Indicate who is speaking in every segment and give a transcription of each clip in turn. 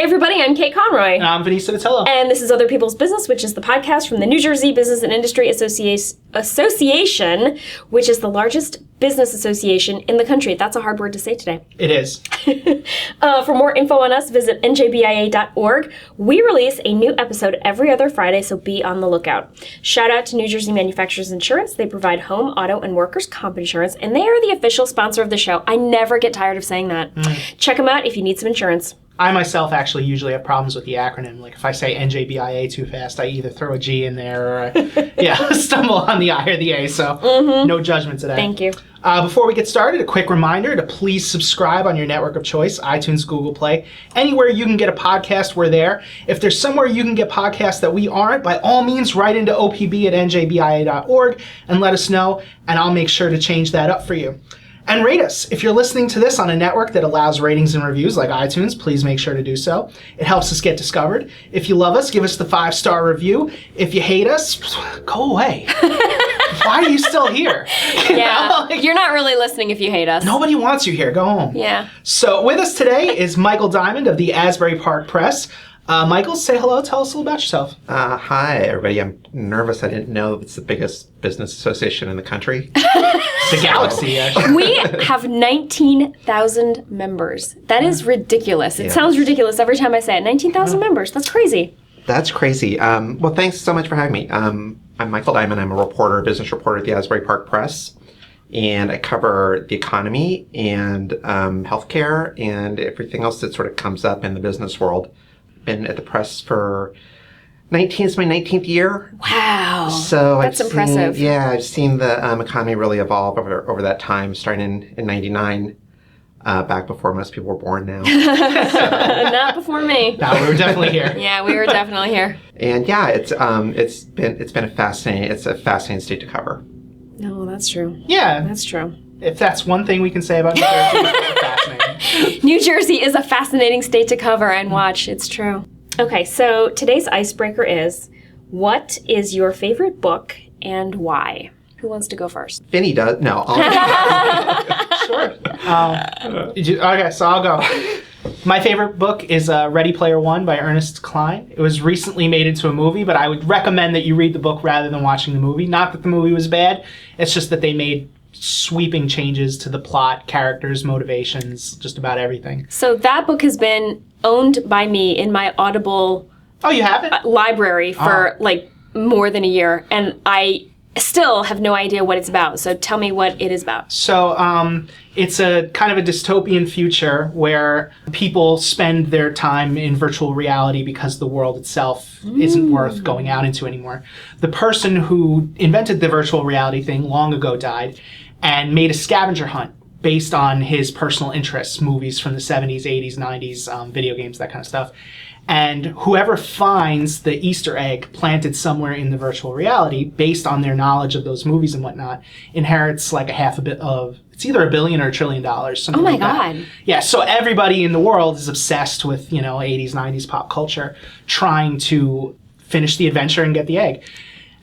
Speaker 1: Hey everybody, I'm Kate Conroy.
Speaker 2: And I'm Vinny Civitillo.
Speaker 1: And this is Other People's Business, which is the podcast from the New Jersey Business and Industry Association, which is the largest business association in the country. That's a hard word to say today.
Speaker 2: It is.
Speaker 1: For more info on us, visit njbia.org. We release a new episode every other Friday, so be on the lookout. Shout out to New Jersey Manufacturers Insurance. They provide home, auto, and workers' comp insurance, and they are the official sponsor of the show. I never get tired of saying that. Check them out if you need some insurance.
Speaker 2: I myself actually usually have problems with the acronym. Like if I say NJBIA too fast, I either throw a G in there or stumble on the I or the A. So no judgment today.
Speaker 1: Thank you.
Speaker 2: Before we get started, a quick reminder to please subscribe on your network of choice, iTunes, Google Play. Anywhere you can get a podcast, we're there. If there's somewhere you can get podcasts that we aren't, by all means, write into opb@njbia.org and let us know, and I'll make sure to change that up for you. And rate us. If you're listening to this on a network that allows ratings and reviews like iTunes, please make sure to do so. It helps us get discovered. If you love us, give us the 5-star review. If you hate us, go away. Why are you still here?
Speaker 1: You're not really listening if you hate us.
Speaker 2: Nobody wants you here. Go home.
Speaker 1: Yeah.
Speaker 2: So with us today is Michael Diamond of the Asbury Park Press. Michael, say hello. Tell us a little about yourself.
Speaker 3: Hi, everybody. I'm nervous. I didn't know it's the biggest business association in the country.
Speaker 2: The galaxy, actually.
Speaker 1: We have 19,000 members. That is ridiculous. It sounds ridiculous every time I say it. 19,000 members. That's crazy.
Speaker 3: That's crazy. Well, thanks so much for having me. I'm Michael Diamond. I'm a business reporter at the Asbury Park Press. And I cover the economy and healthcare and everything else that sort of comes up in the business world. Been at the press for it's my 19th year.
Speaker 1: Wow.
Speaker 3: So
Speaker 1: that's impressive.
Speaker 3: I've seen the economy really evolve over that time, starting in 99, back before most people were born now.
Speaker 1: Not before me.
Speaker 2: No, we were definitely here.
Speaker 1: Yeah, we were definitely here.
Speaker 3: And it's been a fascinating state to cover.
Speaker 1: No, that's true.
Speaker 2: Yeah.
Speaker 1: That's true.
Speaker 2: If that's one thing we can say about New Jersey, it's fascinating.
Speaker 1: New Jersey is a fascinating state to cover and watch. It's true. Okay, so today's icebreaker is, what is your favorite book and why? Who wants to go first?
Speaker 3: Vinny does. No.
Speaker 2: Sure. Okay, so I'll go. My favorite book is Ready Player One by Ernest Cline. It was recently made into a movie, but I would recommend that you read the book rather than watching the movie. Not that the movie was bad. It's just that they made sweeping changes to the plot, characters, motivations, just about everything.
Speaker 1: So that book has been owned by me in my Audible
Speaker 2: you have it?
Speaker 1: Library for more than a year, and I still have no idea what it's about. So tell me what it is about.
Speaker 2: So it's a kind of a dystopian future where people spend their time in virtual reality because the world itself isn't worth going out into anymore. The person who invented the virtual reality thing long ago died and made a scavenger hunt based on his personal interests, movies from the 70s, 80s, 90s, video games, that kind of stuff. And whoever finds the Easter egg planted somewhere in the virtual reality based on their knowledge of those movies and whatnot inherits like it's either $1 billion or $1 trillion. Something
Speaker 1: oh my
Speaker 2: like
Speaker 1: God.
Speaker 2: That. Yeah, so everybody in the world is obsessed with, 80s, 90s pop culture, trying to finish the adventure and get the egg.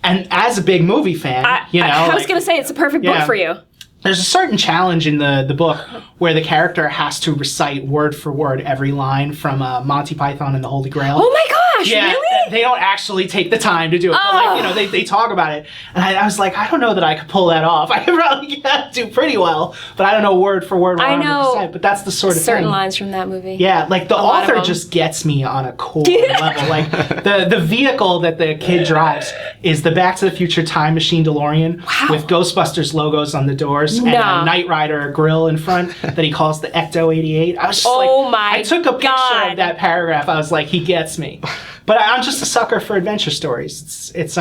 Speaker 2: And as a big movie fan,
Speaker 1: I was going to say it's a perfect book for you.
Speaker 2: There's a certain challenge in the book where the character has to recite word for word every line from Monty Python and the Holy Grail.
Speaker 1: Oh my gosh,
Speaker 2: yeah,
Speaker 1: really?
Speaker 2: They don't actually take the time to do it. But they talk about it. And I was like, I don't know that I could pull that off. I could probably do pretty well, but I don't know word for word 100%.
Speaker 1: I know
Speaker 2: but that's the sort of
Speaker 1: certain
Speaker 2: thing.
Speaker 1: lines from that movie.
Speaker 2: Yeah, like the author just gets me on a cool level. Like the vehicle that the kid drives is the Back to the Future time machine DeLorean with Ghostbusters logos on the doors and a Knight Rider grill in front that he calls the Ecto 88. I was just I took a picture of that paragraph. I was like, he gets me. But I'm just a sucker for adventure stories. It's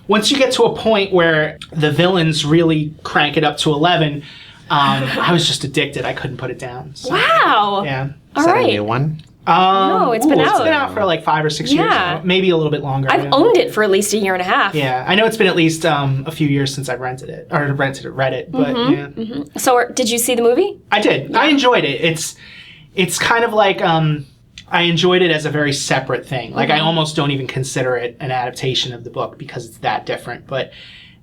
Speaker 2: once you get to a point where the villains really crank it up to 11, I was just addicted. I couldn't put it down. So,
Speaker 1: wow.
Speaker 2: Yeah.
Speaker 3: Is that a new one?
Speaker 1: No, it's been out.
Speaker 2: It's been out for like 5 or 6 years now. Maybe a little bit longer.
Speaker 1: I've owned it for at least a year and a half.
Speaker 2: Yeah, I know it's been at least a few years since I've read it, but
Speaker 1: So did you see the movie?
Speaker 2: I did. Yeah. I enjoyed it. It's kind of like I enjoyed it as a very separate thing. Like I almost don't even consider it an adaptation of the book because it's that different. But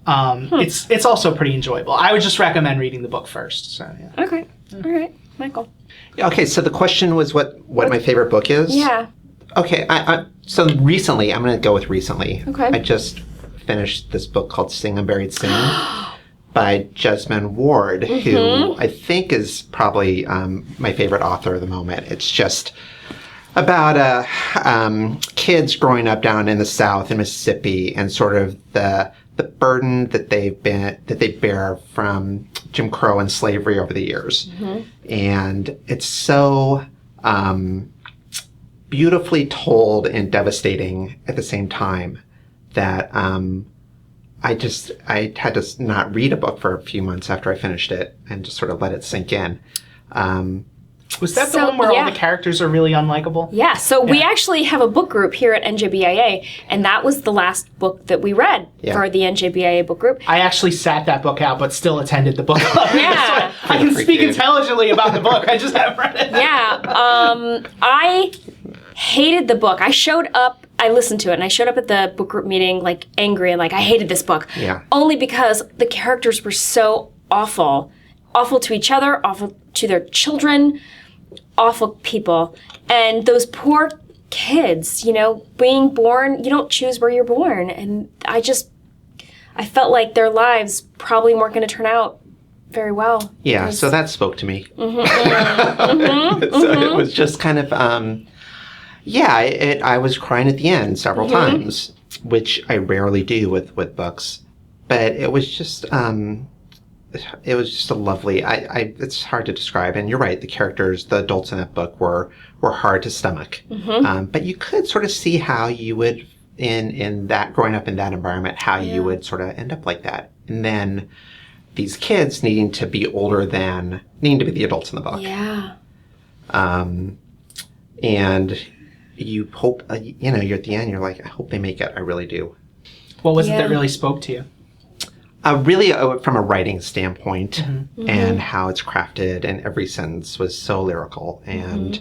Speaker 2: it's also pretty enjoyable. I would just recommend reading the book first. So yeah.
Speaker 1: Okay. All right. Michael.
Speaker 3: Okay, so the question was what my favorite book is?
Speaker 1: Yeah.
Speaker 3: Okay, so recently, I'm going to go with recently.
Speaker 1: Okay.
Speaker 3: I just finished this book called Sing Unburied Sing by Jesmyn Ward, who I think is probably my favorite author of the moment. It's just about kids growing up down in the South in Mississippi and sort of the burden that they bear from Jim Crow and slavery over the years. And it's so beautifully told and devastating at the same time that I had to not read a book for a few months after I finished it and just sort of let it sink in.
Speaker 2: Was that the one where all the characters are really unlikable?
Speaker 1: Yeah, so we actually have a book group here at NJBIA, and that was the last book that we read for the NJBIA book group.
Speaker 2: I actually sat that book out, but still attended the book club.
Speaker 1: Yeah.
Speaker 2: I can speak intelligently about the book. I just haven't read it.
Speaker 1: Yeah, I hated the book. I listened to it, and I showed up at the book group meeting, like, angry, and, like, I hated this book.
Speaker 3: Yeah.
Speaker 1: Only because the characters were so awful. Awful to each other, awful to their children, awful people. And those poor kids, being born, you don't choose where you're born. And I felt like their lives probably weren't going to turn out very well.
Speaker 3: Yeah, so that spoke to me. So it was just kind of, I was crying at the end several times, which I rarely do with books. But it was just a lovely, it's hard to describe. And you're right, the characters, the adults in that book were hard to stomach. But you could sort of see how you would, in that, growing up in that environment, how you would sort of end up like that. And then these kids needing to be the adults in the book.
Speaker 1: Yeah.
Speaker 3: And you hope, you're at the end, you're like, I hope they make it. I really do.
Speaker 2: What was it that really spoke to you?
Speaker 3: Really, from a writing standpoint and how it's crafted, and every sentence was so lyrical. And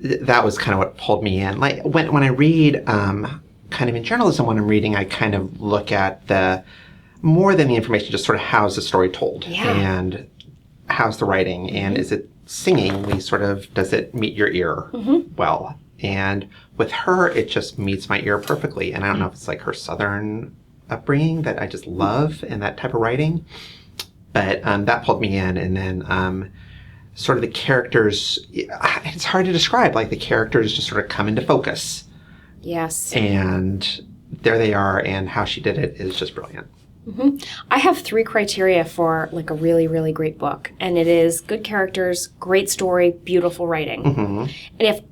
Speaker 3: that was kind of what pulled me in. Like, when I read, kind of in journalism, when I'm reading, I kind of look at more than the information, just sort of how's the story told?
Speaker 1: Yeah.
Speaker 3: And how's the writing? And is it singing? Does it meet your ear well? And with her, it just meets my ear perfectly. And I don't know if it's like her Southern upbringing that I just love and that type of writing. But that pulled me in. And then sort of the characters, it's hard to describe. Like, the characters just sort of come into focus.
Speaker 1: Yes.
Speaker 3: And there they are, and how she did it is just brilliant.
Speaker 1: I have 3 criteria for, like, a really, really great book. And it is good characters, great story, beautiful writing. And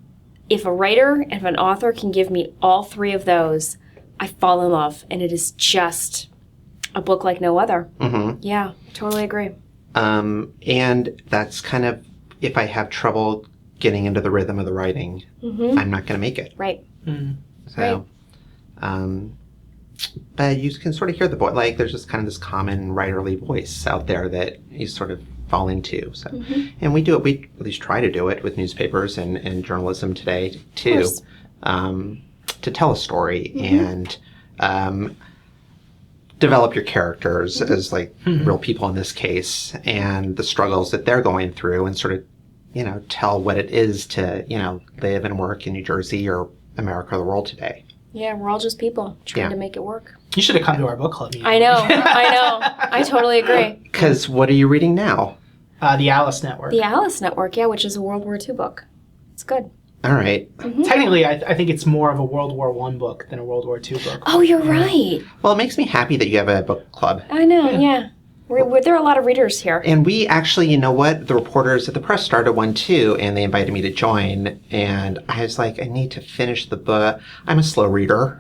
Speaker 1: if a writer, if an author can give me all 3 of those, I fall in love. And it is just a book like no other. Yeah, totally agree.
Speaker 3: And that's kind of, if I have trouble getting into the rhythm of the writing, I'm not going to make it.
Speaker 1: Right.
Speaker 3: So, but you can sort of hear the voice. Like, there's just kind of this common writerly voice out there that you sort of fall into. So, and we do it. We at least try to do it with newspapers and journalism today too, to tell a story and develop your characters as like real people in this case, and the struggles that they're going through, and sort of tell what it is to live and work in New Jersey or America or the world today.
Speaker 1: Yeah, we're all just people trying to make it work.
Speaker 2: You should have come to our book club meeting.
Speaker 1: I know. I totally agree.
Speaker 3: Because what are you reading now?
Speaker 2: The Alice Network.
Speaker 1: The Alice Network, yeah, which is a World War II book. It's good.
Speaker 3: All right.
Speaker 2: Technically, I think it's more of a World War I book than a World War II book.
Speaker 1: Oh, you're right.
Speaker 3: Well, it makes me happy that you have a book club.
Speaker 1: I know, yeah. There are a lot of readers here.
Speaker 3: And we actually, you know what? The reporters at the press started one too, and they invited me to join. And I was like, I need to finish the book. I'm a slow reader.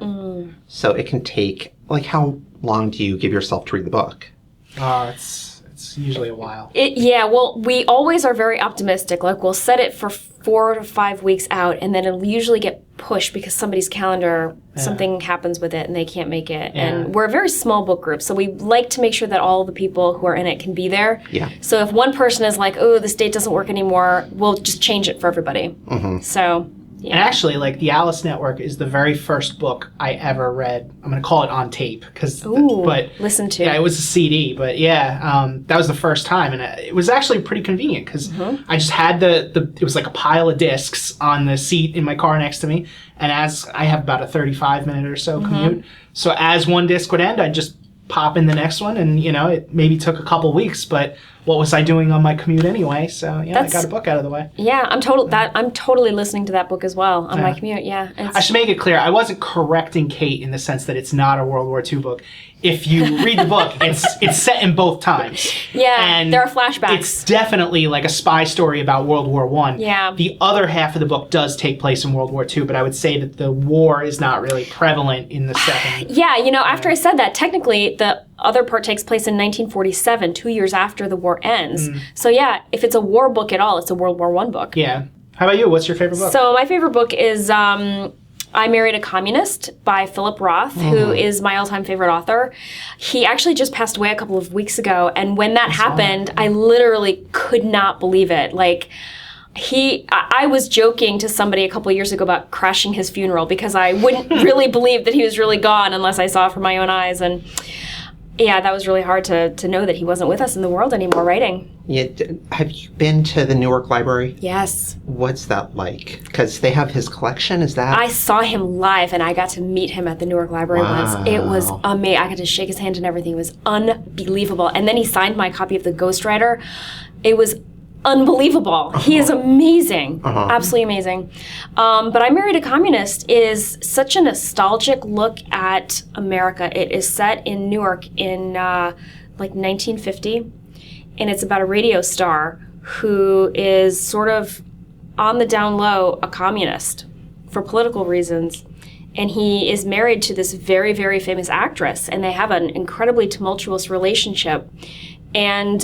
Speaker 3: So it can take, like, how long do you give yourself to read the book?
Speaker 2: It's usually a while.
Speaker 1: Well, we always are very optimistic. Like, we'll set it for 4 to 5 weeks out, and then it'll usually get pushed because somebody's calendar, something happens with it, and they can't make it.
Speaker 2: Yeah.
Speaker 1: And we're a very small book group, so we like to make sure that all the people who are in it can be there.
Speaker 3: Yeah.
Speaker 1: So if one person is like, oh, this date doesn't work anymore, we'll just change it for everybody. So Yeah.
Speaker 2: And actually, like, the Alice Network is the very first book I ever read. I'm going to call it on tape, but
Speaker 1: listen to.
Speaker 2: yeah, it was a CD, but yeah, that was the first time, and it was actually pretty convenient because I just had it was like a pile of discs on the seat in my car next to me, and as I have about a 35-minute or so commute, so as one disc would end, I'd just pop in the next one, and it maybe took a couple weeks, but what was I doing on my commute anyway? So yeah, I got a book out of the way.
Speaker 1: Yeah, I'm totally listening to that book as well on my commute. Yeah,
Speaker 2: I should make it clear, I wasn't correcting Kate in the sense that it's not a World War II book. If you read the book, it's set in both times.
Speaker 1: Yeah,
Speaker 2: and
Speaker 1: there are flashbacks.
Speaker 2: It's definitely like a spy story about World War I.
Speaker 1: Yeah.
Speaker 2: The other half of the book does take place in World War II, but I would say that the war is not really prevalent in the second.
Speaker 1: Yeah, after I said that, technically the other part takes place in 1947, 2 years after the war ends. So yeah, if it's a war book at all, it's a World War I book.
Speaker 2: Yeah. How about you? What's your favorite book?
Speaker 1: So my favorite book is I Married a Communist by Philip Roth, who is my all-time favorite author. He actually just passed away a couple of weeks ago, and when that happened, I literally could not believe it. Like, I was joking to somebody a couple of years ago about crashing his funeral because I wouldn't really believe that he was really gone unless I saw it from my own eyes. And yeah, that was really hard to know that he wasn't with us in the world anymore writing.
Speaker 3: Yeah, have you been to the Newark Library?
Speaker 1: Yes.
Speaker 3: What's that like? Because they have his collection, is that?
Speaker 1: I saw him live, and I got to meet him at the Newark Library once. It was amazing. I got to shake his hand and everything. It was unbelievable. And then he signed my copy of The Ghostwriter. It was unbelievable. He is amazing. Absolutely amazing. But I Married a Communist is such a nostalgic look at America. It is set in Newark in like 1950, and it's about a radio star who is sort of on the down low a communist for political reasons. And he is married to this very, very famous actress, and they have an incredibly tumultuous relationship. And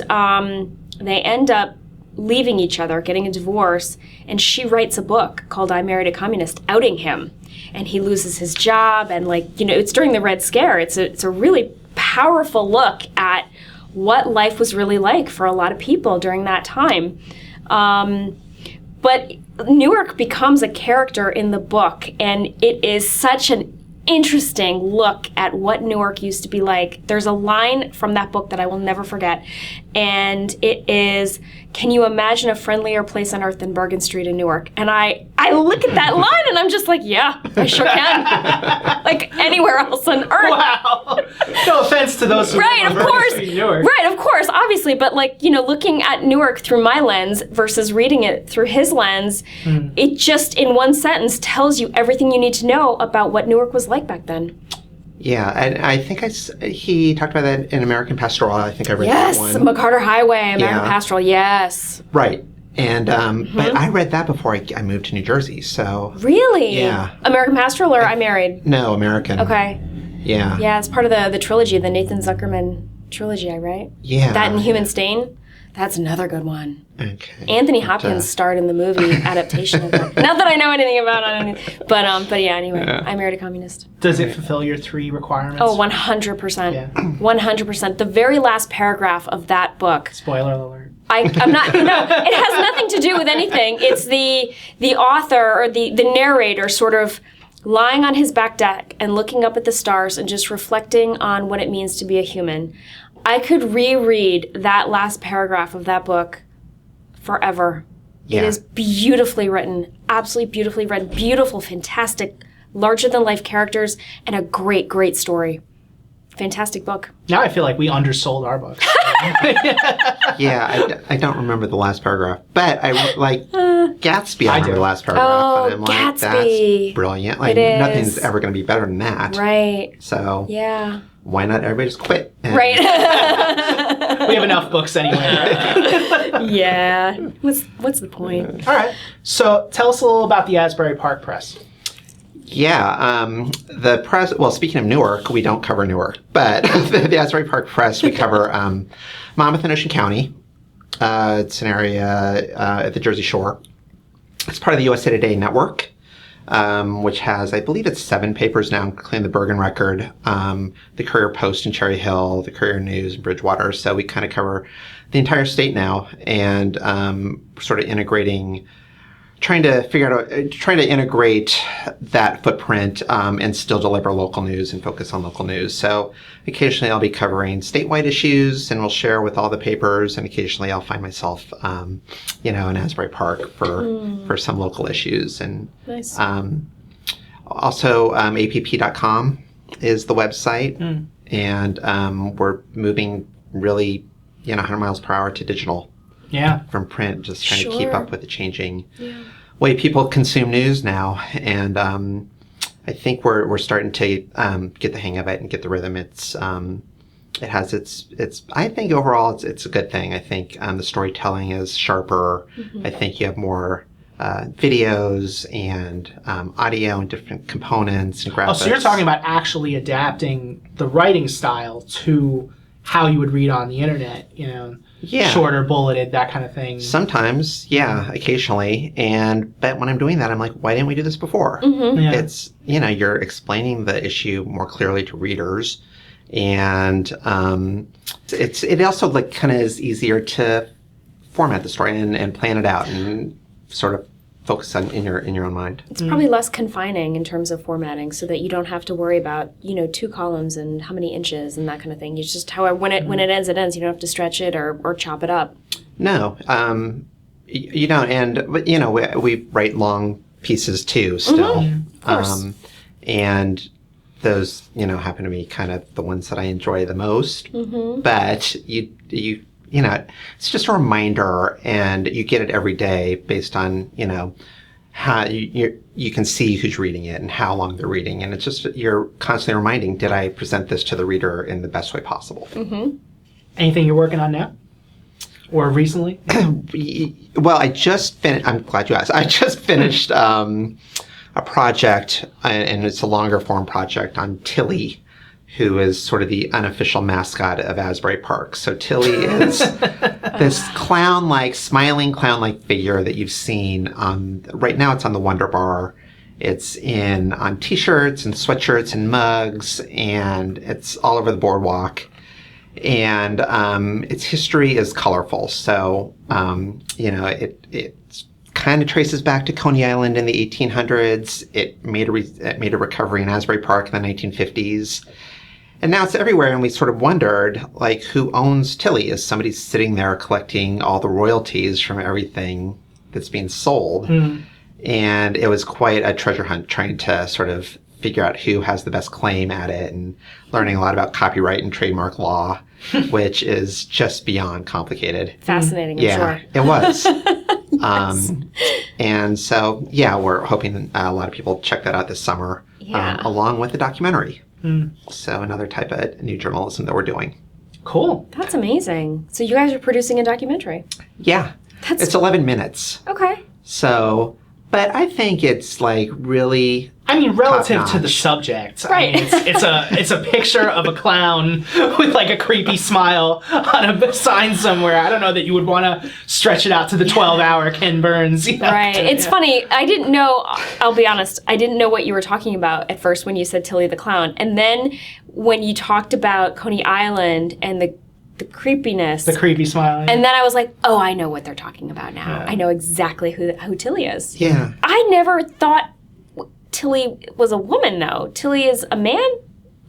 Speaker 1: they end up leaving each other, getting a divorce, and she writes a book called I Married a Communist, outing him. And he loses his job, and it's during the Red Scare. It's a really powerful look at what life was really like for a lot of people during that time. But Newark becomes a character in the book, and it is such an interesting look at what Newark used to be like. There's a line from that book that I will never forget, and it is, "Can you imagine a friendlier place on earth than Bergen Street in Newark?" And I look at that line and I'm just like, yeah, I sure can. Like anywhere else on earth.
Speaker 2: Wow. No offense to those who
Speaker 1: Right, of course.
Speaker 2: Newark.
Speaker 1: Right, of course, obviously. But looking at Newark through my lens versus reading it through his lens, it just in one sentence tells you everything you need to know about what Newark was like back then.
Speaker 3: Yeah, and I think he talked about that in American Pastoral. I think I read that one.
Speaker 1: Yes, McCarter Highway, American Pastoral, yes.
Speaker 3: Right. And but I read that before I moved to New Jersey, so...
Speaker 1: Really?
Speaker 3: Yeah.
Speaker 1: American Pastoral or I Married?
Speaker 3: No, American.
Speaker 1: Okay.
Speaker 3: Yeah.
Speaker 1: Yeah, it's part of the trilogy, the Nathan Zuckerman trilogy, right?
Speaker 3: Yeah.
Speaker 1: That and Human Stain? That's another good one.
Speaker 3: Okay.
Speaker 1: Anthony Hopkins starred in the movie adaptation of that. Not that I know anything about it, but yeah, anyway, I Married a Communist.
Speaker 2: Does it fulfill your 3 requirements?
Speaker 1: Oh, 100%.
Speaker 2: Yeah.
Speaker 1: 100%. The very last paragraph of that book.
Speaker 2: Spoiler alert.
Speaker 1: I'm not, no, it has nothing to do with anything. It's the author or the narrator sort of lying on his back deck and looking up at the stars and just reflecting on what it means to be a human. I could reread that last paragraph of that book forever.
Speaker 3: Yeah.
Speaker 1: It is beautifully written, absolutely beautifully written, beautiful, fantastic, larger-than-life characters, and a great, great story. Fantastic book.
Speaker 2: Now I feel like we undersold our books.
Speaker 3: Yeah, I don't remember the last paragraph, but I like Gatsby. I remember the last paragraph,
Speaker 1: Oh,
Speaker 3: and I'm like,
Speaker 1: Gatsby.
Speaker 3: that's brilliant. Like
Speaker 1: It is.
Speaker 3: nothing's ever going to be better than that.
Speaker 1: Right.
Speaker 3: So
Speaker 1: Yeah.
Speaker 3: why not everybody just quit? And-
Speaker 1: Right.
Speaker 2: We have enough books anyway. Right?
Speaker 1: Yeah. What's the point?
Speaker 2: All right. So tell us a little about the Asbury Park Press.
Speaker 3: Yeah, the press. Well, speaking of Newark, we don't cover Newark, but the Asbury Park Press, we cover Monmouth and Ocean County. It's an area at the Jersey Shore. It's part of the USA Today network, which has, I believe, it's 7 papers now, including the Bergen Record, the Courier Post in Cherry Hill, the Courier News in Bridgewater. So we kind of cover the entire state now, and sort of integrating trying to integrate that footprint and still deliver local news and focus on local news. So occasionally I'll be covering statewide issues and we'll share with all the papers, and occasionally I'll find myself, in Asbury Park for some local issues. And
Speaker 1: Nice.
Speaker 3: also app.com is the website, and we're moving really 100 miles per hour to digital
Speaker 2: Yeah.
Speaker 3: from print, just trying to keep
Speaker 1: Sure.
Speaker 3: up with the changing way people consume news now. And I think we're starting to get the hang of it and get the rhythm. It has its I think overall it's a good thing. I think the storytelling is sharper. I think you have more videos and audio and different components and graphics.
Speaker 2: Oh, so you're talking about actually adapting the writing style to how you would read on the internet,
Speaker 3: Yeah.
Speaker 2: shorter, bulleted, that kind of thing.
Speaker 3: Sometimes, yeah, occasionally. But when I'm doing that, I'm like, why didn't we do this before?
Speaker 2: Yeah.
Speaker 3: It's, you're explaining the issue more clearly to readers. And it also kind of is easier to format the story and plan it out and sort of focus on in your own mind.
Speaker 1: It's probably less confining in terms of formatting, so that you don't have to worry about 2 columns and how many inches and that kind of thing. You just when it ends, it ends. You don't have to stretch it or chop it up.
Speaker 3: No, you don't. And we write long pieces too still.
Speaker 1: Of course.
Speaker 3: And those happen to be kind of the ones that I enjoy the most. But it's just a reminder, and you get it every day based on how you can see who's reading it and how long they're reading, and it's just you're constantly reminding, did I present this to the reader in the best way possible?
Speaker 2: Anything you're working on now? Or recently?
Speaker 3: Well, I just finished. I'm glad you asked. I just finished a project, and it's a longer form project on Tilly, who is sort of the unofficial mascot of Asbury Park. So Tilly is this smiling clown-like figure that you've seen right now it's on the Wonder Bar. It's on t-shirts and sweatshirts and mugs, and it's all over the boardwalk. And its history is colorful. So, it kind of traces back to Coney Island in the 1800s. It made a recovery in Asbury Park in the 1950s. And now it's everywhere, and we sort of wondered, who owns Tilly? Is somebody sitting there collecting all the royalties from everything that's being sold? And it was quite a treasure hunt, trying to sort of figure out who has the best claim at it, and learning a lot about copyright and trademark law, which is just beyond complicated.
Speaker 1: Fascinating, I'm
Speaker 3: Yeah,
Speaker 1: sure.
Speaker 3: it was. And so, yeah, we're hoping a lot of people check that out this summer,
Speaker 1: Yeah.
Speaker 3: along with the documentary. So another type of new journalism that we're doing.
Speaker 2: Cool.
Speaker 1: That's amazing. So you guys are producing a documentary.
Speaker 3: Yeah. It's 11 minutes.
Speaker 1: Okay.
Speaker 3: So, but I think it's really...
Speaker 2: I mean, relative to the
Speaker 3: Top-notch.
Speaker 2: subject,
Speaker 1: Right.
Speaker 2: I mean, it's a picture of a clown with a creepy smile on a sign somewhere. I don't know that you would want to stretch it out to the 12-hour Ken Burns.
Speaker 1: Right. It's funny. I didn't know, I'll be honest, I didn't know what you were talking about at first when you said Tilly the Clown. And then when you talked about Coney Island and the creepiness.
Speaker 2: The creepy smile.
Speaker 1: And then I was like, oh, I know what they're talking about now.
Speaker 2: Yeah.
Speaker 1: I know exactly who Tilly is.
Speaker 3: Yeah.
Speaker 1: I never thought Tilly was a woman, though. Tilly is a man?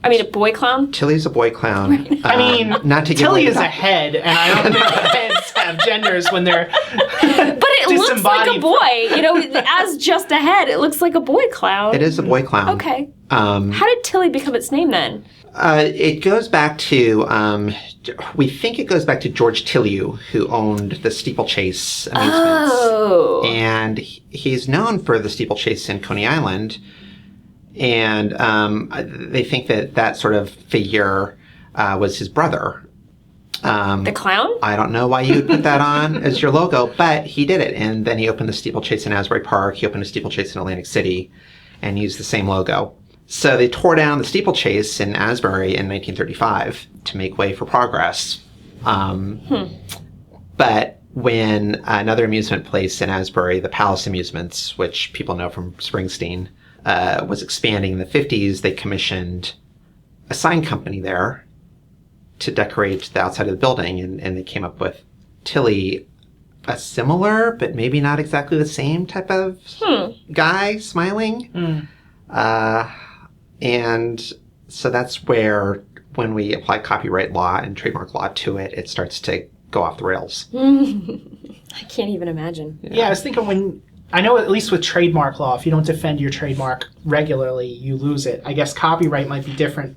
Speaker 1: I mean, a boy clown?
Speaker 3: Tilly's a boy clown.
Speaker 2: I mean,
Speaker 3: not to give
Speaker 2: Tilly
Speaker 3: away
Speaker 2: is
Speaker 3: the
Speaker 2: a head, and I don't think heads have genders when they're
Speaker 1: But it looks like a
Speaker 2: disembodied.
Speaker 1: boy. As just a head, it looks like a boy clown.
Speaker 3: It is a boy clown.
Speaker 1: Okay. How did Tilly become its name then?
Speaker 3: It goes back to, we think it goes back to George Tilliou, who owned the Steeplechase Amusements.
Speaker 1: Oh.
Speaker 3: And he's known for the Steeplechase in Coney Island. And they think that sort of figure was his brother.
Speaker 1: The clown?
Speaker 3: I don't know why you would put that on as your logo, but he did it. And then he opened the Steeplechase in Asbury Park. He opened a Steeplechase in Atlantic City and used the same logo. So they tore down the Steeplechase in Asbury in 1935 to make way for progress. But when another amusement place in Asbury, the Palace Amusements, which people know from Springsteen, was expanding in the 50s, they commissioned a sign company there to decorate the outside of the building, and they came up with Tilly a similar, but maybe not exactly the same type of guy smiling. And so that's where, when we apply copyright law and trademark law to it, it starts to go off the rails.
Speaker 1: I can't even imagine.
Speaker 2: Yeah, I was thinking I know at least with trademark law, if you don't defend your trademark regularly, you lose it. I guess copyright might be different.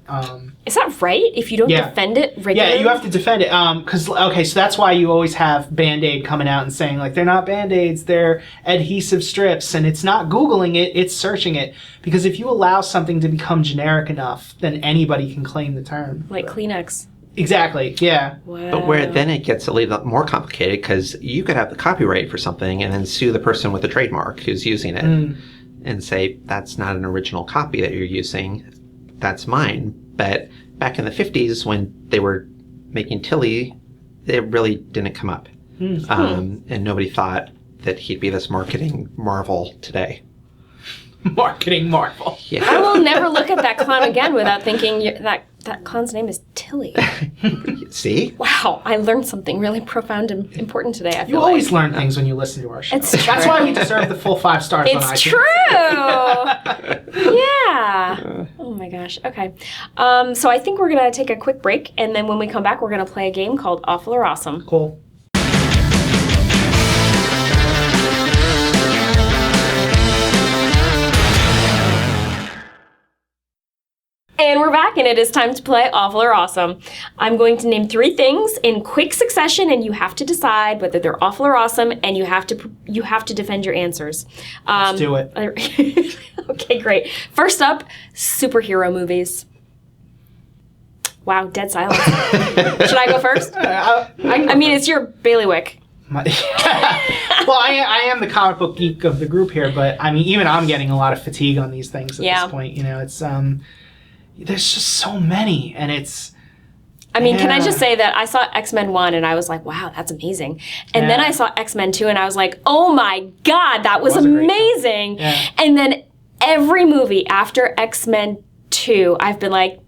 Speaker 1: Is that right? If you don't defend it regularly?
Speaker 2: Yeah, you have to defend it. So that's why you always have Band-Aid coming out and saying, like, they're not Band-Aids, they're adhesive strips. And it's not Googling it, it's searching it. Because if you allow something to become generic enough, then anybody can claim the term.
Speaker 1: Like Kleenex.
Speaker 2: Exactly, yeah.
Speaker 1: Wow.
Speaker 3: But where then it gets a little more complicated, because you could have the copyright for something and then sue the person with the trademark who's using it and say, that's not an original copy that you're using, that's mine. But back in the 50s, when they were making Tilly, it really didn't come up. And nobody thought that he'd be this marketing marvel today.
Speaker 2: Marketing marvel.
Speaker 3: Yeah.
Speaker 1: I will never look at that clown again without thinking that clown's name is Tilly.
Speaker 3: See?
Speaker 1: Wow, I learned something really profound and important today. I feel
Speaker 2: You always learn things when you listen to our show.
Speaker 1: It's
Speaker 2: That's why we deserve the full 5 stars on
Speaker 1: It's
Speaker 2: iTunes.
Speaker 1: true. Yeah. Oh my gosh. Okay. So I think we're gonna take a quick break, and then when we come back, we're gonna play a game called Awful or Awesome.
Speaker 2: Cool.
Speaker 1: And we're back, and it is time to play Awful or Awesome. I'm going to name 3 things in quick succession, and you have to decide whether they're awful or awesome, and you have to defend your ansers.
Speaker 2: Let's do it.
Speaker 1: Okay, great. First up, superhero movies. Wow, dead silence. Should I go first? I mean, it's your bailiwick.
Speaker 2: Well, I am the comic book geek of the group here, but I mean, even I'm getting a lot of fatigue on these things at this point. You know, it's there's just so many, and it's.
Speaker 1: I mean, can I just say that I saw X-Men 1 and I was like, wow, that's amazing. And then I saw X-Men 2 and I was like, oh my God, that was amazing.
Speaker 2: Yeah.
Speaker 1: And then every movie after X-Men 2, I've been like,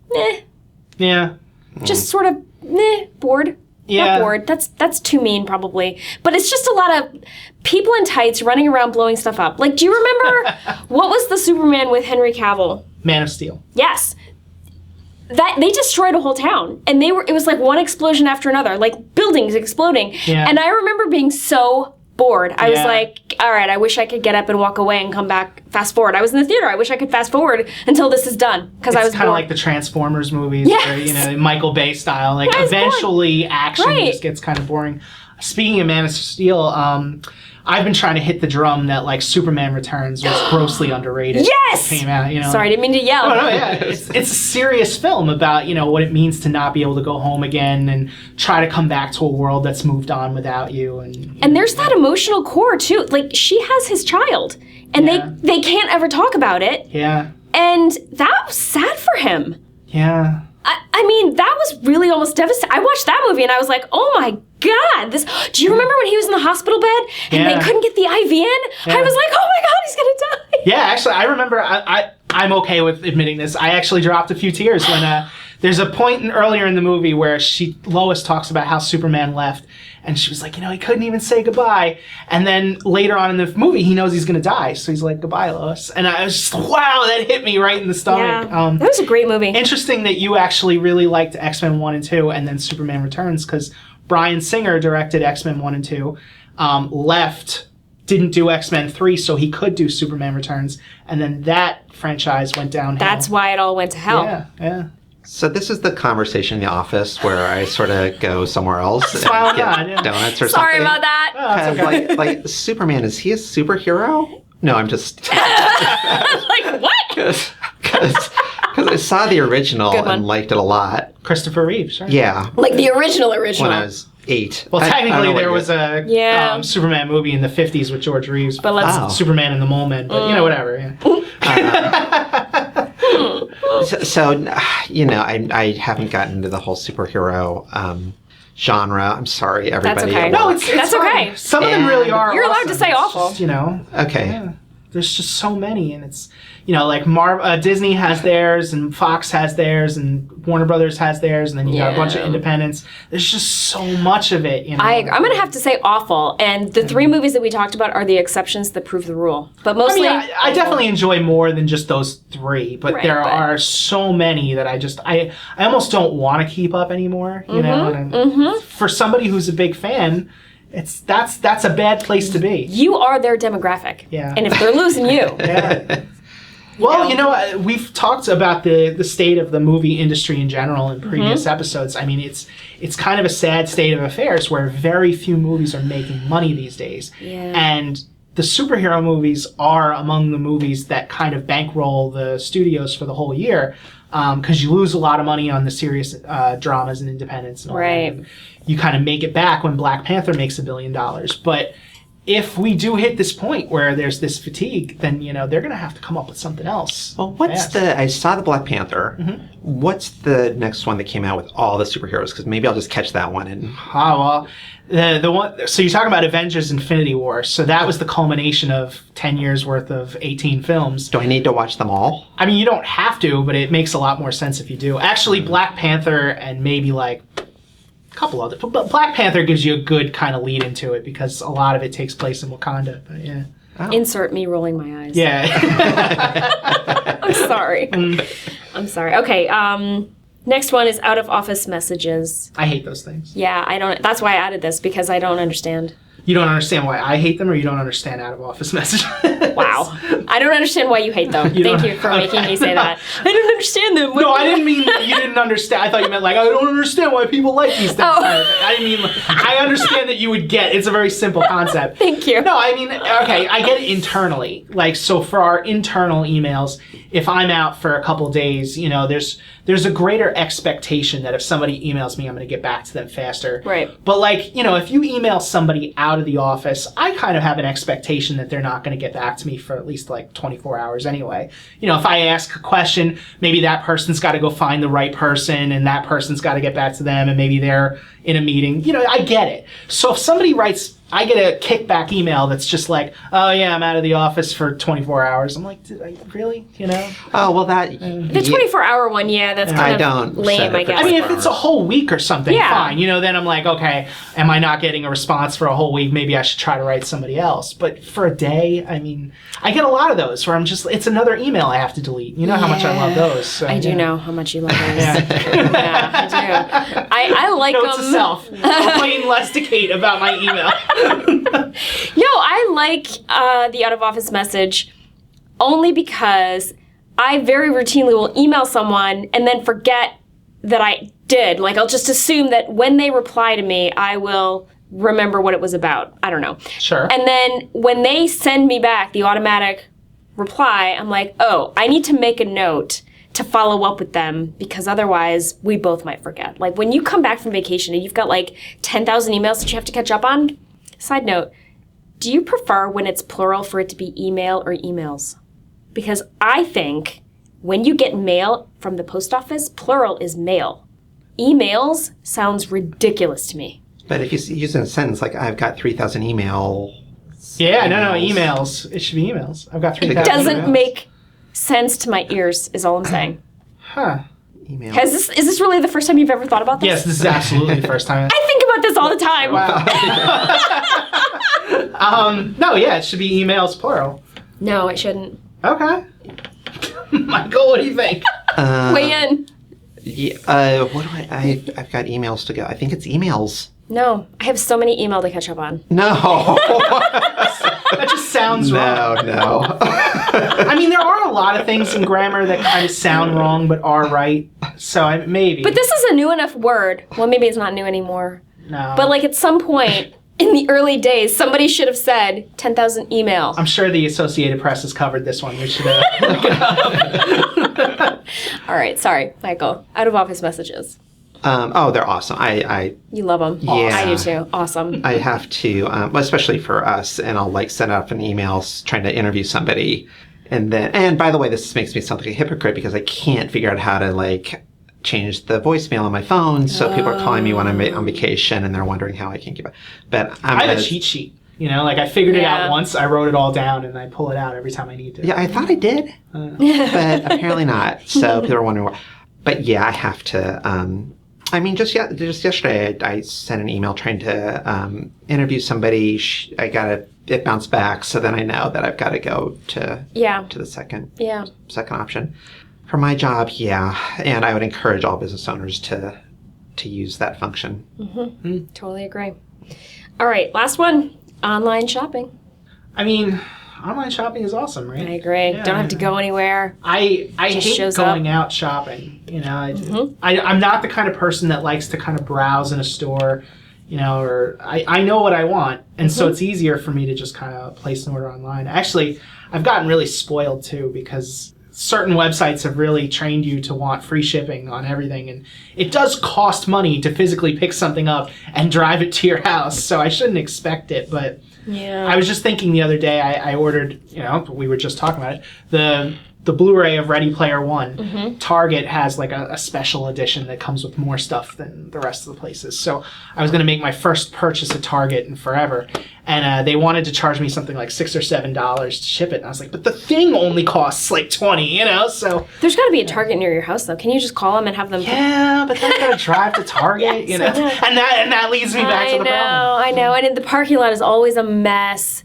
Speaker 2: Yeah.
Speaker 1: just sort of, bored.
Speaker 2: Yeah.
Speaker 1: Not bored. That's too mean, probably. But it's just a lot of people in tights running around blowing stuff up. Like, do you remember, what was the Superman with Henry Cavill?
Speaker 2: Man of Steel.
Speaker 1: Yes. That they destroyed a whole town, and it was like one explosion after another, like buildings exploding.
Speaker 2: Yeah.
Speaker 1: And I remember being so bored. I was
Speaker 2: Yeah.
Speaker 1: like, all right, I wish I could get up and walk away and come back, fast forward. I was in the theater. I wish I could fast forward until this is done, because I was
Speaker 2: It's kind of
Speaker 1: bored.
Speaker 2: like the Transformers movies,
Speaker 1: Yes.
Speaker 2: where, you know, Michael Bay style. Like,
Speaker 1: Yeah, it's
Speaker 2: eventually action
Speaker 1: Right.
Speaker 2: just gets kind of boring. Speaking of Man of Steel, I've been trying to hit the drum that, like, Superman Returns was grossly underrated.
Speaker 1: Yes!
Speaker 2: It came out, you know.
Speaker 1: Sorry, I didn't mean to yell.
Speaker 2: No, yeah. It's a serious film about, you know, what it means to not be able to go home again and try to come back to a world that's moved on without you.
Speaker 1: And there's that emotional core, too. Like, she has his child, and
Speaker 2: Yeah.
Speaker 1: they can't ever talk about it.
Speaker 2: Yeah.
Speaker 1: And that was sad for him.
Speaker 2: Yeah.
Speaker 1: I mean, that was really almost devastating. I watched that movie and I was like, oh my God. Do you remember when he was in the hospital bed and
Speaker 2: Yeah.
Speaker 1: they couldn't get the IV in?
Speaker 2: Yeah.
Speaker 1: I was like, oh my God, he's going to die.
Speaker 2: Yeah, actually, I remember, I'm okay with admitting this. I actually dropped a few tears when there's a point earlier in the movie where Lois talks about how Superman left, and she was like, you know, he couldn't even say goodbye. And then later on in the movie, he knows he's going to die, so he's like, goodbye, Lois. And I was just, wow, that hit me right in the stomach.
Speaker 1: Yeah. That was a great movie.
Speaker 2: Interesting that you actually really liked X-Men 1 and 2 and then Superman Returns, because Bryan Singer directed X-Men 1 and 2, didn't do X-Men 3, so he could do Superman Returns, and then that franchise went downhill.
Speaker 1: That's why it all went to hell.
Speaker 2: Yeah.
Speaker 3: So this is the conversation in the office where I sort of go somewhere else and
Speaker 2: Smile
Speaker 3: get
Speaker 2: on, yeah.
Speaker 3: donuts or
Speaker 1: Sorry
Speaker 3: something.
Speaker 1: about that.
Speaker 2: Oh, that's okay.
Speaker 3: Like Superman, is he a superhero? No, I'm just
Speaker 1: Like, what?
Speaker 3: because I saw the original
Speaker 1: Good one.
Speaker 3: and liked it a lot.
Speaker 2: Christopher Reeves, right?
Speaker 3: Yeah,
Speaker 1: Like the original.
Speaker 3: when I was 8.
Speaker 2: Well,
Speaker 3: I don't
Speaker 2: technically,
Speaker 3: know what
Speaker 2: there
Speaker 3: year.
Speaker 2: was a
Speaker 1: Yeah.
Speaker 2: Superman movie in the 50s with George Reeves.
Speaker 1: But let's...
Speaker 3: Oh.
Speaker 2: Superman and the Mole Men, but, you know, whatever, yeah.
Speaker 3: So you know, I haven't gotten into the whole superhero genre. I'm sorry, everybody.
Speaker 1: okay.
Speaker 3: at
Speaker 1: No,
Speaker 3: work.
Speaker 1: That's
Speaker 2: fine.
Speaker 1: okay.
Speaker 2: Some of them really are
Speaker 1: You're allowed
Speaker 2: awesome.
Speaker 1: to say
Speaker 2: It's
Speaker 1: awful.
Speaker 2: just, you know.
Speaker 3: Okay.
Speaker 2: Yeah. There's just so many, and it's, like Disney has theirs, and Fox has theirs, and Warner Brothers has theirs, and then you got a bunch of independents. There's just so much of it.
Speaker 1: I'm going to have to say awful, and the 3 movies that we talked about are the exceptions that prove the rule. But mostly,
Speaker 2: I definitely enjoy more than just those 3, but there are so many that I almost don't want to keep up anymore. And for somebody who's a big fan, that's a bad place to be.
Speaker 1: You are their demographic.
Speaker 2: Yeah.
Speaker 1: And if they're losing you.
Speaker 2: Yeah. Well, we've talked about the state of the movie industry in general in previous episodes. I mean, it's kind of a sad state of affairs where very few movies are making money these days.
Speaker 1: Yeah.
Speaker 2: And the superhero movies are among the movies that kind of bankroll the studios for the whole year, because you lose a lot of money on the serious dramas and independents and all that. And you kind of make it back when Black Panther makes $1 billion. But if we do hit this point where there's this fatigue, then, they're going to have to come up with something else.
Speaker 3: Well, I saw the Black Panther. What's the next one that came out with all the superheroes? Because maybe I'll just catch that one.
Speaker 2: The one. So you're talking about Avengers: Infinity War. So that was the culmination of 10 years worth of 18 films.
Speaker 3: Do I need to watch them all?
Speaker 2: I mean, you don't have to, but it makes a lot more sense if you do. Actually, Black Panther and maybe like a couple others. But Black Panther gives you a good kind of lead into it because a lot of it takes place in Wakanda. But yeah.
Speaker 1: Oh. Insert me rolling my eyes.
Speaker 2: Yeah.
Speaker 1: I'm sorry. I'm sorry. Okay. Next one is out of office messages.
Speaker 2: I hate those things.
Speaker 1: Yeah, I don't. That's why I added this, because I don't understand.
Speaker 2: You don't understand why I hate them, or you don't understand out of office messages?
Speaker 1: Wow. I don't understand why you hate them. Thank you for making me say that. I don't understand them.
Speaker 2: No, I didn't mean you didn't understand. I thought you meant like, I don't understand why people like these things.
Speaker 1: Oh.
Speaker 2: I didn't mean, I understand that you would get, it's a very simple concept.
Speaker 1: Thank you.
Speaker 2: No, I mean, okay, I get it internally. Like, so for our internal emails, if I'm out for a couple days, there's a greater expectation that if somebody emails me, I'm going to get back to them faster.
Speaker 1: Right.
Speaker 2: But like, if you email somebody out of the office, I kind of have an expectation that they're not going to get back to me for at least like 24 hours anyway. If I ask a question, maybe that person's got to go find the right person, and that person's got to get back to them, and maybe they're in a meeting. I get it. So if somebody writes, I get a kickback email that's just like, oh yeah, I'm out of the office for 24 hours. I'm like, really?
Speaker 3: Oh, well, that...
Speaker 1: The 24-hour one, yeah, that's kind of lame, I guess.
Speaker 2: I mean, if it's a whole week or something, fine. Then I'm like, okay, am I not getting a response for a whole week? Maybe I should try to write somebody else. But for a day, I mean, I get a lot of those where I'm just, it's another email I have to delete. You know how much I love those. So,
Speaker 1: I do know how much you love those.
Speaker 2: Yeah.
Speaker 1: I do. I like them.
Speaker 2: Note to self. Complain less to Kate about my email.
Speaker 1: No, I like the out of office message only because I very routinely will email someone and then forget that I did. Like, I'll just assume that when they reply to me, I will remember what it was about. I don't know.
Speaker 2: Sure.
Speaker 1: And then when they send me back the automatic reply, I'm like, oh, I need to make a note to follow up with them, because otherwise we both might forget. Like, when you come back from vacation and you've got like 10,000 emails that you have to catch up on, side note, do you prefer when it's plural for it to be email or emails? Because I think when you get mail from the post office, plural is mail. Emails sounds ridiculous to me.
Speaker 3: But if you use it in a sentence, like, I've got 3,000 emails.
Speaker 2: Yeah, no, emails. It should be emails. I've got 3,000
Speaker 1: It doesn't
Speaker 2: emails.
Speaker 1: make sense to my ears, is all I'm saying.
Speaker 2: Huh.
Speaker 3: Email.
Speaker 1: Is this really the first time you've ever thought about this?
Speaker 2: Yes, this is absolutely the first time.
Speaker 1: I think about this all the time.
Speaker 2: Wow. No, yeah, it should be emails plural.
Speaker 1: No, it shouldn't.
Speaker 2: Okay. Michael, what do you think?
Speaker 1: Weigh in.
Speaker 3: Yeah, what do I've got emails to go. I think it's emails.
Speaker 1: No, I have so many email to catch up on.
Speaker 3: No.
Speaker 2: That just sounds wrong.
Speaker 3: No.
Speaker 2: I mean, there are a lot of things in grammar that kind of sound wrong but are right. So maybe.
Speaker 1: But this is a new enough word. Well, maybe it's not new anymore.
Speaker 2: No.
Speaker 1: But like at some point in the early days, somebody should have said 10,000 emails.
Speaker 2: I'm sure the Associated Press has covered this one. We should look it up.
Speaker 1: All right, sorry, Michael. Out of office messages.
Speaker 3: They're awesome.
Speaker 1: You love them.
Speaker 3: Yeah.
Speaker 1: I do too. Awesome.
Speaker 3: I have to, especially for us, and I'll like send out an email trying to interview somebody. And by the way, this makes me sound like a hypocrite because I can't figure out how to like change the voicemail on my phone. So people are calling me when I'm on vacation and they're wondering how I can keep it. But
Speaker 2: I have a cheat sheet. You know, like I figured it
Speaker 1: Yeah.
Speaker 2: out once, I wrote it all down, and I pull it out every time I need to.
Speaker 3: Yeah, I thought I did, but apparently not. So people are wondering why. But yeah, I have to. I mean, just yesterday, I sent an email trying to interview somebody. I got it bounced back, so then I know that I've got to go to the second option for my job. Yeah, and I would encourage all business owners to use that function.
Speaker 1: Totally agree. All right, last one. Online shopping.
Speaker 2: I mean, online shopping is awesome, right?
Speaker 1: I agree.
Speaker 2: Yeah,
Speaker 1: Don't have to go anywhere.
Speaker 2: I
Speaker 1: Just
Speaker 2: hate
Speaker 1: shows
Speaker 2: going
Speaker 1: up.
Speaker 2: out shopping. You know, I'm not the kind of person that likes to kind of browse in a store, you know, or I know what I want. And so it's easier for me to just kind of place an order online. Actually, I've gotten really spoiled too because certain websites have really trained you to want free shipping on everything. And it does cost money to physically pick something up and drive it to your house. So I shouldn't expect it, but
Speaker 1: Yeah.
Speaker 2: I was just thinking the other day, I ordered, you know, we were just talking about it, the Blu-ray of Ready Player One. Target has like a special edition that comes with more stuff than the rest of the places. So I was going to make my first purchase at Target in forever. And they wanted to charge me something like $6 or $7 to ship it. And I was like, but the thing only costs like $20, you know? So
Speaker 1: There's got to be a Target near your house, though. Can you just call them and have them?
Speaker 2: yeah, but then I got to drive to Target, you know?
Speaker 1: I know.
Speaker 2: And that leads me back to the problem.
Speaker 1: I know. And in the parking lot is always a mess.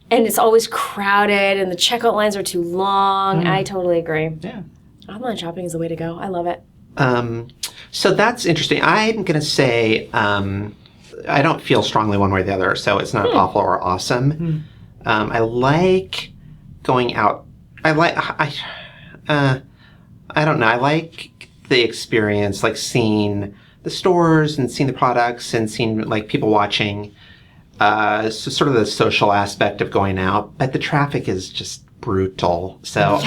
Speaker 1: And it's always crowded, and the checkout lines are too long. I totally agree.
Speaker 2: Yeah.
Speaker 1: Online shopping is the way to go. I love it.
Speaker 3: So that's interesting. I'm going to say I don't feel strongly one way or the other, so it's not awful or awesome. I like going out. I don't know. I like the experience, like seeing the stores and seeing the products and seeing like people watching. So sort of the social aspect of going out, but the traffic is just brutal. So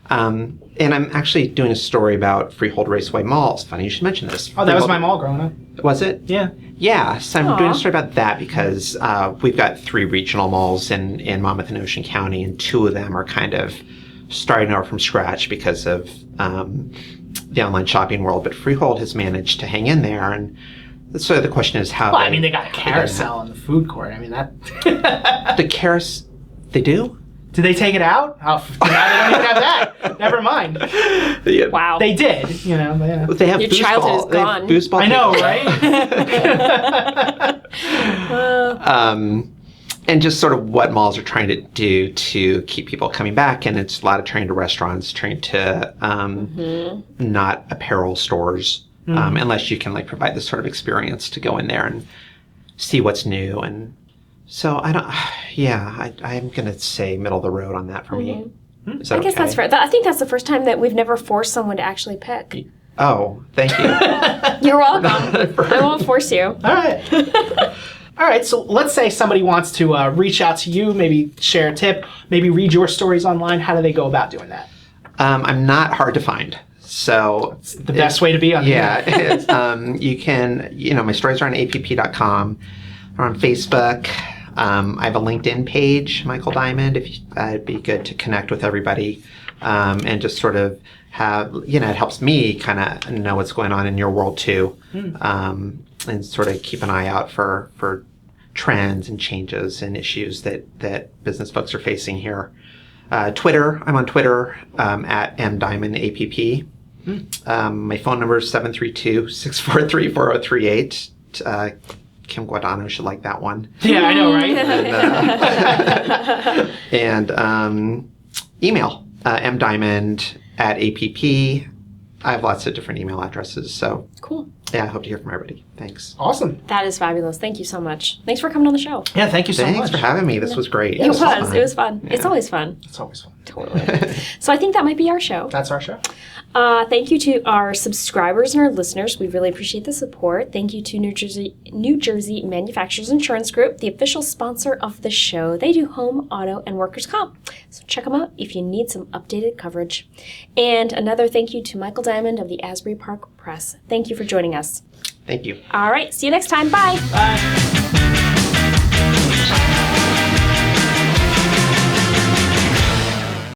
Speaker 3: and I'm actually doing a story about Freehold Raceway Mall. It's funny you should mention this.
Speaker 2: Oh, that was my mall growing up.
Speaker 3: Was it?
Speaker 2: Yeah.
Speaker 3: Yeah, so I'm
Speaker 1: Aw.
Speaker 3: doing a story about that because we've got 3 regional malls in Monmouth and Ocean County, and 2 of them are kind of starting over from scratch because of the online shopping world. But Freehold has managed to hang in there, and so the question is how.
Speaker 2: Well, I mean, they got a carousel in the food court. I mean, that.
Speaker 3: The carousel, they do?
Speaker 2: Did they take it out? Oh, now they don't even have that. Never mind.
Speaker 1: Wow.
Speaker 2: They did, you know. Yeah.
Speaker 3: They have
Speaker 1: Your
Speaker 3: foosball.
Speaker 1: childhood is
Speaker 3: They have
Speaker 1: gone.
Speaker 3: foosball
Speaker 2: I know,
Speaker 3: tables.
Speaker 2: right?
Speaker 3: And just sort of what malls are trying to do to keep people coming back. And it's a lot of trying to restaurants, trying to not apparel stores, unless you can like provide this sort of experience to go in there and see what's new. And so I'm going to say middle of the road on that for me. Is that
Speaker 1: I guess
Speaker 3: okay?
Speaker 1: that's fair. I think that's the first time that we've never forced someone to actually pick.
Speaker 3: Oh, thank you.
Speaker 1: You're welcome. I won't force you.
Speaker 2: All right. All right, so let's say somebody wants to reach out to you, maybe share a tip, maybe read your stories online. How do they go about doing that?
Speaker 3: I'm not hard to find. So
Speaker 2: It's the best way to be on the
Speaker 3: Yeah,
Speaker 2: internet.
Speaker 3: it's, you can, my stories are on app.com, or on Facebook. I have a LinkedIn page, Michael Diamond, it'd be good to connect with everybody, and just sort of have, it helps me kind of know what's going on in your world too, and sort of keep an eye out for trends and changes and issues that business folks are facing here. Twitter, I'm on Twitter, at mdiamondapp. My phone number is 732-643-4038. Kim Guadano should like that one.
Speaker 2: Yeah, I know, right?
Speaker 3: And email, mdiamond@app. I have lots of different email addresses, so
Speaker 1: Cool.
Speaker 3: yeah, I hope to hear from everybody. Thanks.
Speaker 2: Awesome.
Speaker 1: That is fabulous. Thank you so much. Thanks for coming on the show.
Speaker 2: Yeah, thank you so
Speaker 3: Thanks
Speaker 2: much.
Speaker 3: for having me. This was great.
Speaker 1: It was.
Speaker 3: fun.
Speaker 1: It was fun.
Speaker 3: Yeah.
Speaker 1: It's always fun.
Speaker 2: It's always fun.
Speaker 1: Totally. So I think that might be our show.
Speaker 2: That's our show.
Speaker 1: Thank you to our subscribers and our listeners. We really appreciate the support. Thank you to New Jersey Manufacturers Insurance Group, the official sponsor of the show. They do home, auto, and workers' comp. So check them out if you need some updated coverage. And another thank you to Michael Diamond of the Asbury Park Press. Thank you for joining us.
Speaker 3: Thank you.
Speaker 1: All right. See you next time. Bye.
Speaker 2: Bye.